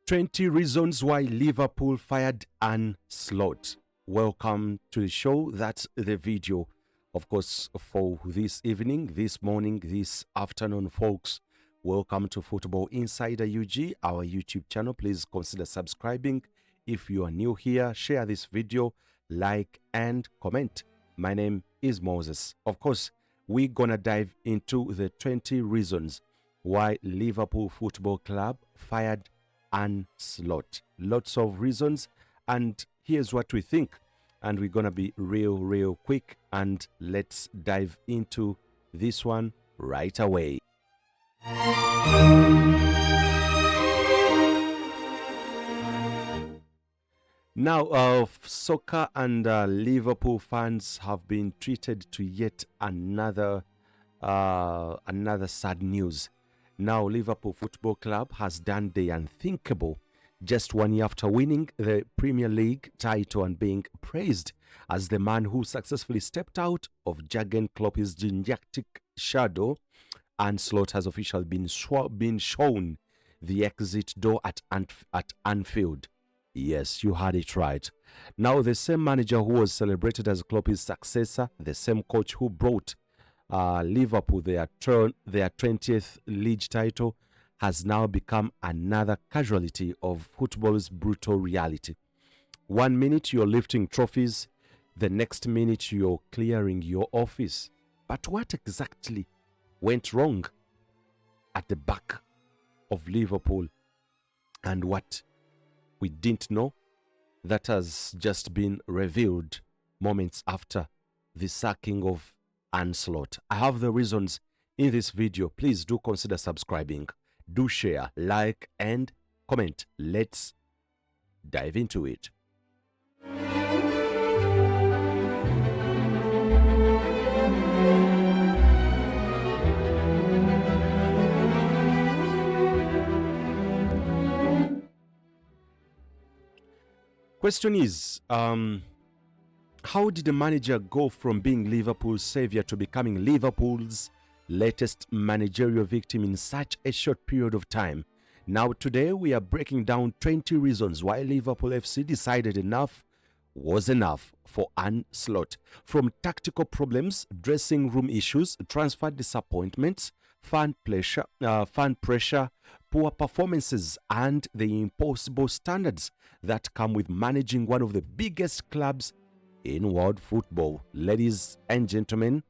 20 reasons why Liverpool fired Arne Slot. Welcome to the show. That's the video, of course, for this evening, this morning, this afternoon, folks. Welcome to Football Insider UG, our YouTube channel. Please consider subscribing. If you are new here, share this video, like and comment. My name is Moses. Of course, we're gonna dive into the 20 reasons why Liverpool Football Club fired Arne Slot. Lots of reasons, and here's what we think. And we're gonna be real quick, and let's dive into this one right away. Now, soccer and Liverpool fans have been treated to yet another sad news. Now, Liverpool Football Club has done the unthinkable just 1 year after winning the Premier League title and being praised as the man who successfully stepped out of Jurgen Klopp's dynastic shadow. Arne Slot has officially been shown the exit door at Anfield. Yes, you heard it right. Now, the same manager who was celebrated as Klopp's successor, the same coach who brought Liverpool their 20th league title, has now become another casualty of football's brutal reality. 1 minute you're lifting trophies, the next minute you're clearing your office. But what exactly went wrong at the back of Liverpool, and what we didn't know, that has just been revealed moments after the sacking of Arne Slot. I have the reasons in this video. Please do consider subscribing. Do share, like, and comment. Let's dive into it. Question is, how did the manager go from being Liverpool's savior to becoming Liverpool's latest managerial victim in such a short period of time? Now, today we are breaking down 20 reasons why Liverpool FC decided enough was enough for Arne Slot. From tactical problems, dressing room issues, transfer disappointments, fan pressure, poor performances, and the impossible standards that come with managing one of the biggest clubs in world football. Ladies and gentlemen,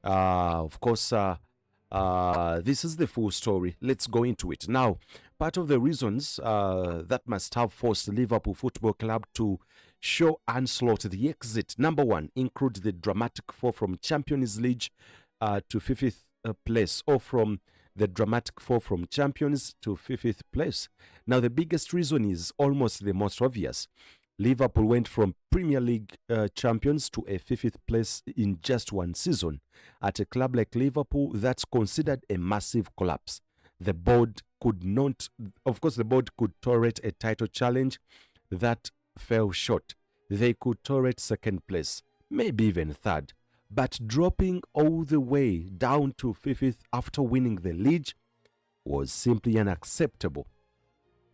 of course, this is the full story. Let's go into it. Now, part of the reasons that must have forced Liverpool Football Club to show Arne Slot the exit, number one, include the dramatic fall from Champions League to 5th place, or from the dramatic fall from Champions to 5th place. Now, the biggest reason is almost the most obvious. Liverpool went from Premier League champions to a 5th place in just one season. At a club like Liverpool, that's considered a massive collapse. The board could not, of course, the board could tolerate a title challenge that fell short. They could tolerate 2nd place, maybe even 3rd. But dropping all the way down to 5th after winning the league was simply unacceptable.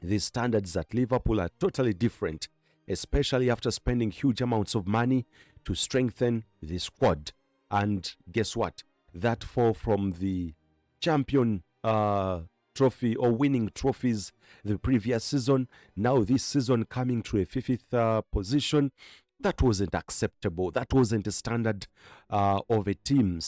The standards at Liverpool are totally different, especially after spending huge amounts of money to strengthen the squad. And guess what? That fall from the champion trophy or winning trophies the previous season, now this season coming to a 5th position, that wasn't acceptable. That wasn't a standard of a team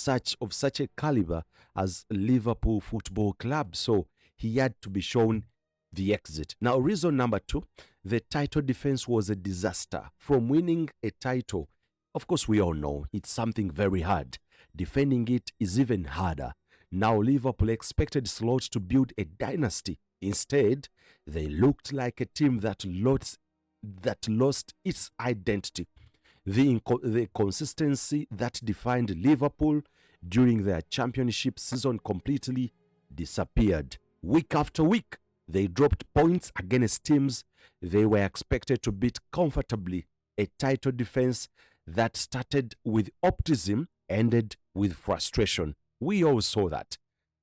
of such a caliber as Liverpool Football Club. So he had to be shown the exit. Now, reason number two, the title defense was a disaster. From winning a title, of course, we all know it's something very hard. Defending it is even harder. Now, Liverpool expected Slot to build a dynasty. Instead, they looked like a team that lost its identity. The consistency that defined Liverpool during their championship season completely disappeared. Week after week, they dropped points against teams they were expected to beat comfortably. A title defense that started with optimism ended with frustration. We all saw that,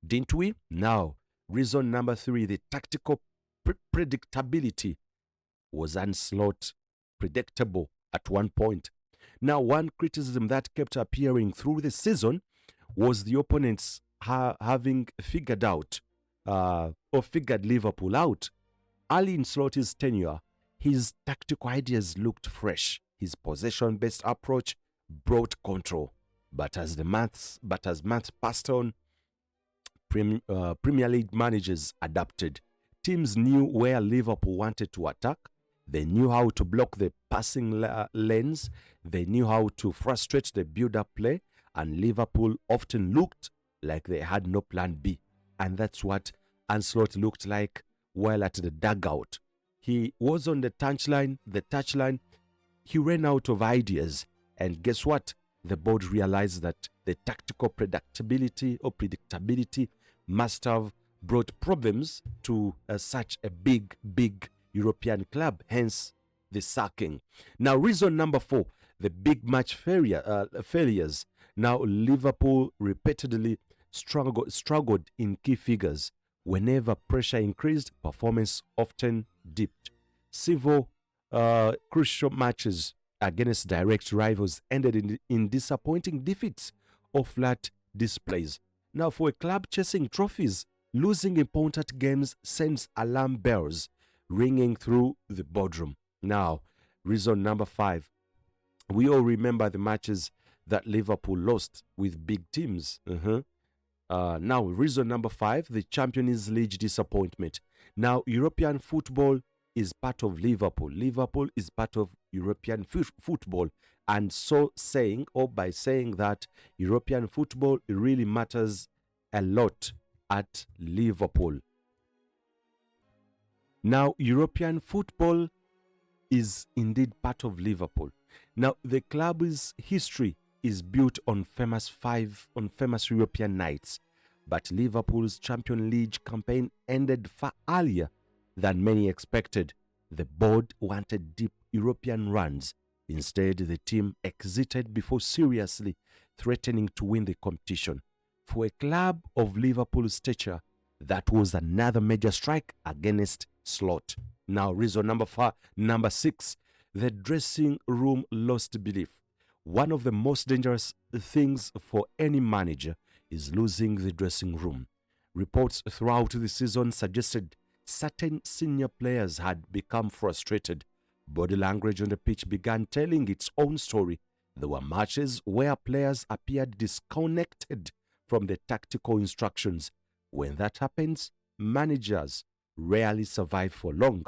didn't we? Now, reason number three, the tactical predictability. Was Arne Slot predictable at one point? Now, one criticism that kept appearing through the season was the opponents having figured out or figured Liverpool out. Early in Slot's tenure, his tactical ideas looked fresh. His possession-based approach brought control. But as months passed on, Premier League managers adapted. Teams knew where Liverpool wanted to attack. They knew how to block the passing lanes. They knew how to frustrate the build-up play. And Liverpool often looked like they had no plan B. And that's what Arne Slot looked like while at the dugout. He was on the touchline. He ran out of ideas. And guess what? The board realized that the tactical predictability must have brought problems to such a big European club, hence the sacking. Now, reason number 4, the big match failures. Now, Liverpool repeatedly struggled in key figures. Whenever pressure increased, performance often dipped. Several crucial matches against direct rivals ended in disappointing defeats or flat displays. Now, for a club chasing trophies, losing important games sends alarm bells ringing through the boardroom. Now, reason number 5. We all remember the matches that Liverpool lost with big teams. Now, reason number 5, the Champions League disappointment. Now, European football is part of Liverpool. Liverpool is part of European football. And so saying, or by saying that European football really matters a lot at Liverpool. Now, European football is indeed part of Liverpool. Now, the club's history is built on famous European nights, but Liverpool's Champions League campaign ended far earlier than many expected. The board wanted deep European runs. Instead, the team exited before seriously threatening to win the competition. For a club of Liverpool's stature, that was another major strike against Slot. Now, reason number 6, the dressing room lost belief. One of the most dangerous things for any manager is losing the dressing room. Reports throughout the season suggested certain senior players had become frustrated. Body language on the pitch began telling its own story. There were matches where players appeared disconnected from the tactical instructions. When that happens, managers rarely survive for long.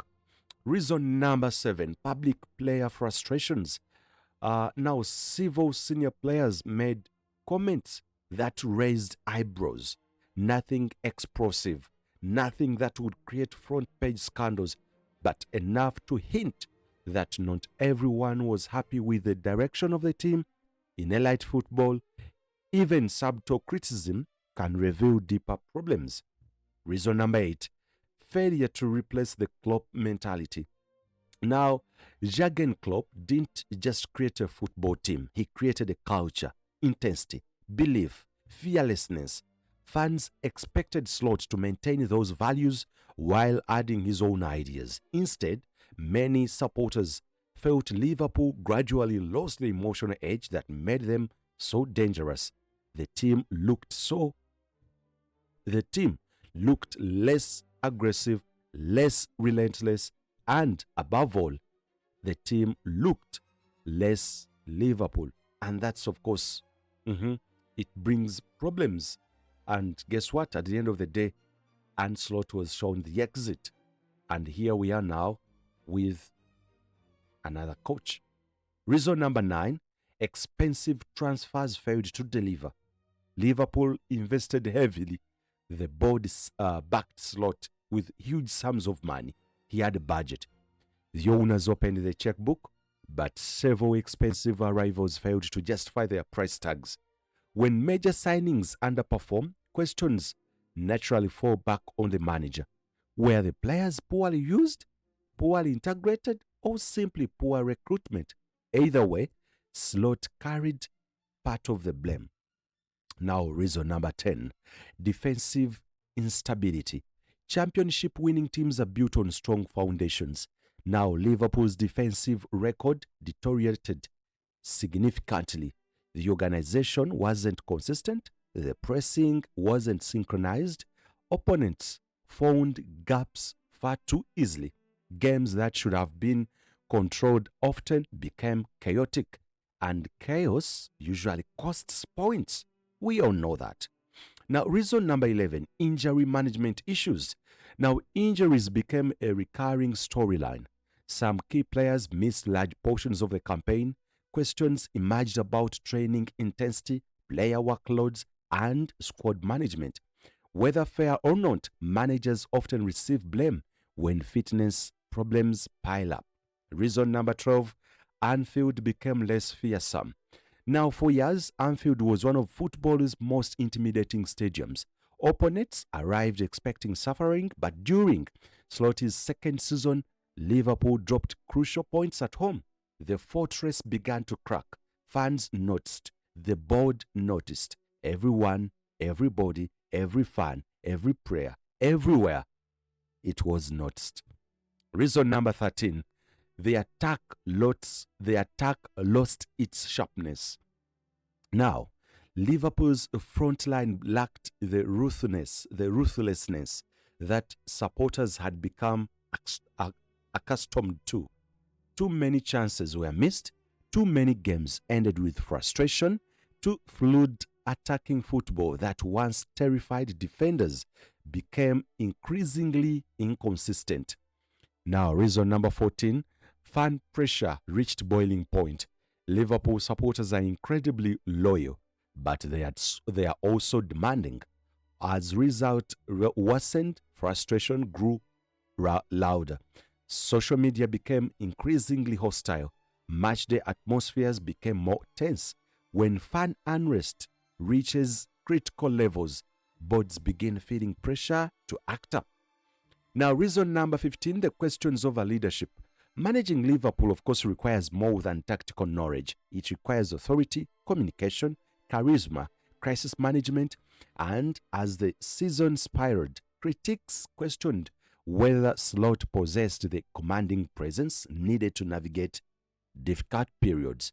Reason number 7, public player frustrations. Now, several senior players made comments that raised eyebrows. Nothing explosive, nothing that would create front page scandals, but enough to hint that not everyone was happy with the direction of the team. In elite football, even subtle criticism can reveal deeper problems. Reason number 8, failure to replace the Klopp mentality. Now, Jurgen Klopp didn't just create a football team. He created a culture, intensity, belief, fearlessness. Fans expected Slot to maintain those values while adding his own ideas. Instead, many supporters felt Liverpool gradually lost the emotional edge that made them so dangerous. The team looked less aggressive, less relentless, and above all, the team looked less Liverpool. And that's, of course, it brings problems. And guess what? At the end of the day, Arne Slot was shown the exit. And here we are now with another coach. Reason number 9, expensive transfers failed to deliver. Liverpool invested heavily. The board backed Slot with huge sums of money. He had a budget. The owners opened the checkbook, but several expensive arrivals failed to justify their price tags. When major signings underperform, questions naturally fall back on the manager. Were the players poorly used, poorly integrated, or simply poor recruitment? Either way, Slot carried part of the blame. Now, reason number 10, defensive instability. Championship winning teams are built on strong foundations. Now, Liverpool's defensive record deteriorated significantly. The organization wasn't consistent, the pressing wasn't synchronized, opponents found gaps far too easily. Games that should have been controlled often became chaotic, and chaos usually costs points. We all know that. Now, reason number 11, injury management issues. Now, injuries became a recurring storyline. Some key players missed large portions of the campaign. Questions emerged about training intensity, player workloads, and squad management. Whether fair or not, managers often receive blame when fitness problems pile up. Reason number 12, Anfield became less fearsome. Now, for years, Anfield was one of football's most intimidating stadiums. Opponents arrived expecting suffering, but during Slot's second season, Liverpool dropped crucial points at home. The fortress began to crack. Fans noticed. The board noticed. Everyone, everybody, every fan, every player, everywhere, it was noticed. Reason number 13, the attack lost its sharpness. Now, Liverpool's front line lacked the ruthlessness that supporters had become accustomed to. Too many chances were missed, too many games ended with frustration, too fluid attacking football that once terrified defenders became increasingly inconsistent. Now, reason number 14, fan pressure reached boiling point. Liverpool supporters are incredibly loyal, but they are also demanding. As result worsened, frustration grew louder. Social media became increasingly hostile. Matchday atmospheres became more tense. When fan unrest reaches critical levels, boards begin feeling pressure to act up. Now, reason number 15, the questions over leadership. Managing Liverpool, of course, requires more than tactical knowledge. It requires authority, communication, charisma, crisis management, and as the season spiraled, critics questioned whether Slot possessed the commanding presence needed to navigate difficult periods.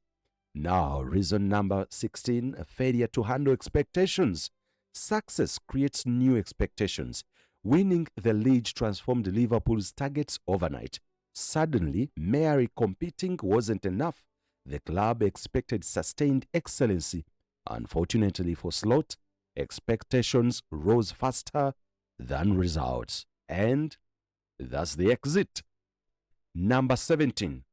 Now, reason number 16, a failure to handle expectations. Success creates new expectations. Winning the league transformed Liverpool's targets overnight. Suddenly, merely competing wasn't enough. The club expected sustained excellency. Unfortunately for Slot, expectations rose faster than results. And that's the exit. Number 17.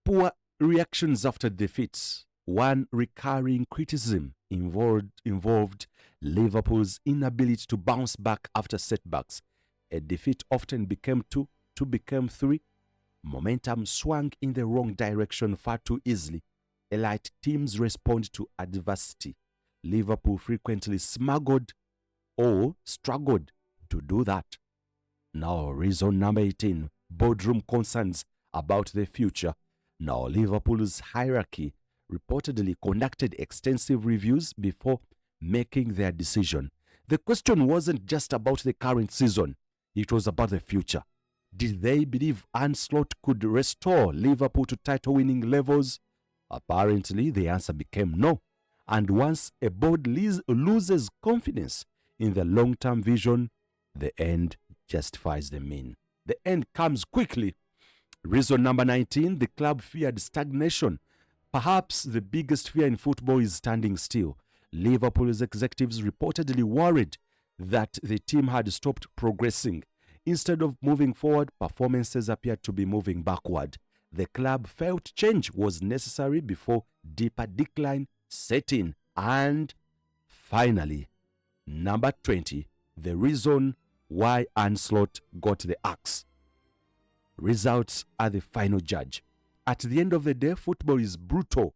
Poor reactions after defeats. One recurring criticism involved Liverpool's inability to bounce back after setbacks. A defeat often became two became three. Momentum swung in the wrong direction far too easily. Elite teams respond to adversity. Liverpool frequently smuggled or struggled to do that. Now, reason number 18, boardroom concerns about the future. Now, Liverpool's hierarchy reportedly conducted extensive reviews before making their decision. The question wasn't just about the current season, it was about the future. Did they believe Arne Slot could restore Liverpool to title-winning levels? Apparently, the answer became no. And once a board loses confidence in the long-term vision, the end justifies the mean. The end comes quickly. Reason number 19, the club feared stagnation. Perhaps the biggest fear in football is standing still. Liverpool's executives reportedly worried that the team had stopped progressing. Instead of moving forward, performances appeared to be moving backward. The club felt change was necessary before deeper decline set in. And finally, number 20, the reason why Arne Slot got the axe. Results are the final judge. At the end of the day, football is brutal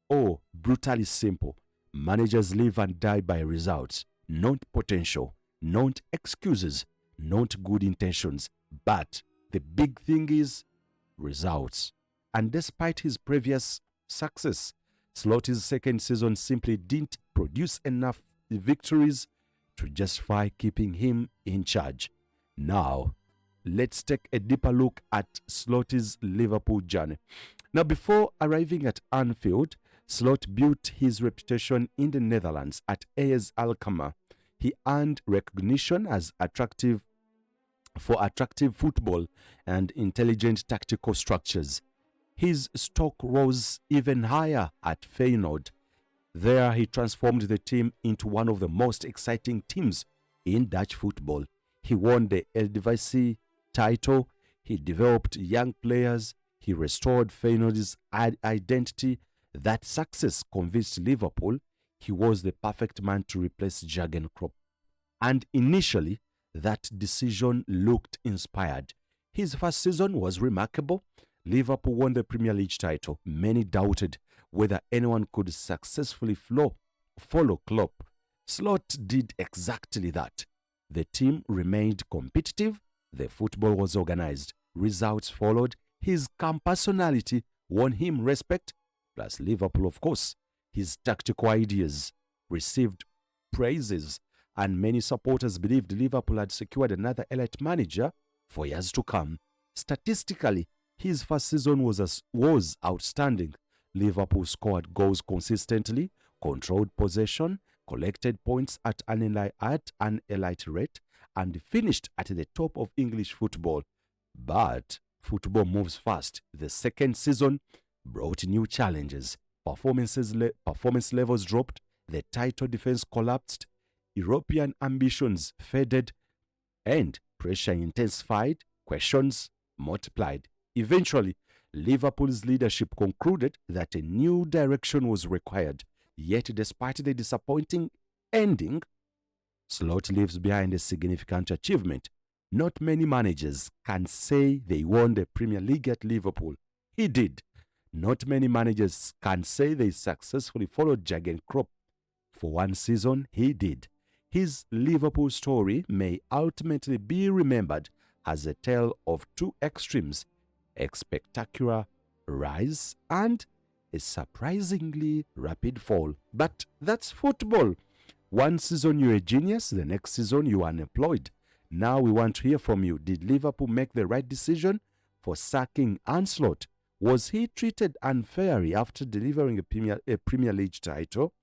or brutally simple. Managers live and die by results, not potential, not excuses, not good intentions. But the big thing is results. And despite his previous success, Slot's second season simply didn't produce enough victories to to justify keeping him in charge. Now, let's take a deeper look at Slot's Liverpool journey. Now, before arriving at Anfield, Slot built his reputation in the Netherlands at AS Alkmaar. He earned recognition as attractive football and intelligent tactical structures. His stock rose even higher at Feyenoord. There, he transformed the team into one of the most exciting teams in Dutch football. He won the Eredivisie title, he developed young players, he restored Feyenoord's identity. That success convinced Liverpool he was the perfect man to replace Jurgen Klopp. And initially, that decision looked inspired. His first season was remarkable. Liverpool won the Premier League title. Many doubted whether anyone could successfully follow Klopp. Slot did exactly that. The team remained competitive. The football was organized. Results followed. His calm personality won him respect. Plus Liverpool, of course. His tactical ideas received praises, and many supporters believed Liverpool had secured another elite manager for years to come. Statistically, his first season was outstanding. Liverpool scored goals consistently, controlled possession, collected points at an elite rate, and finished at the top of English football. But football moves fast. The second season brought new challenges. Performance levels dropped, the title defense collapsed, European ambitions faded, and pressure intensified, questions multiplied. Eventually, Liverpool's leadership concluded that a new direction was required. Yet, despite the disappointing ending, Slot leaves behind a significant achievement. Not many managers can say they won the Premier League at Liverpool. He did. Not many managers can say they successfully followed Jurgen Klopp. For one season, he did. His Liverpool story may ultimately be remembered as a tale of two extremes: a spectacular rise and a surprisingly rapid fall. But that's football. One season you're a genius, the next season you are unemployed. Now we want to hear from you. Did Liverpool make the right decision for sacking Arne Slot? Was he treated unfairly after delivering a Premier League title?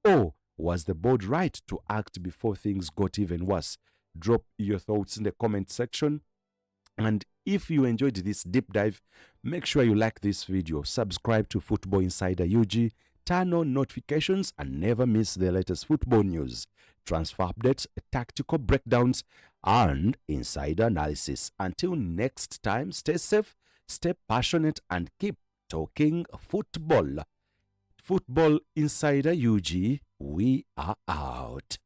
Or was the board right to act before things got even worse? Drop your thoughts in the comment section. And if you enjoyed this deep dive, make sure you like this video, subscribe to Football Insider UG, turn on notifications, and never miss the latest football news, transfer updates, tactical breakdowns, and insider analysis. Until next time, stay safe, stay passionate, and keep talking football. Football Insider UG, we are out.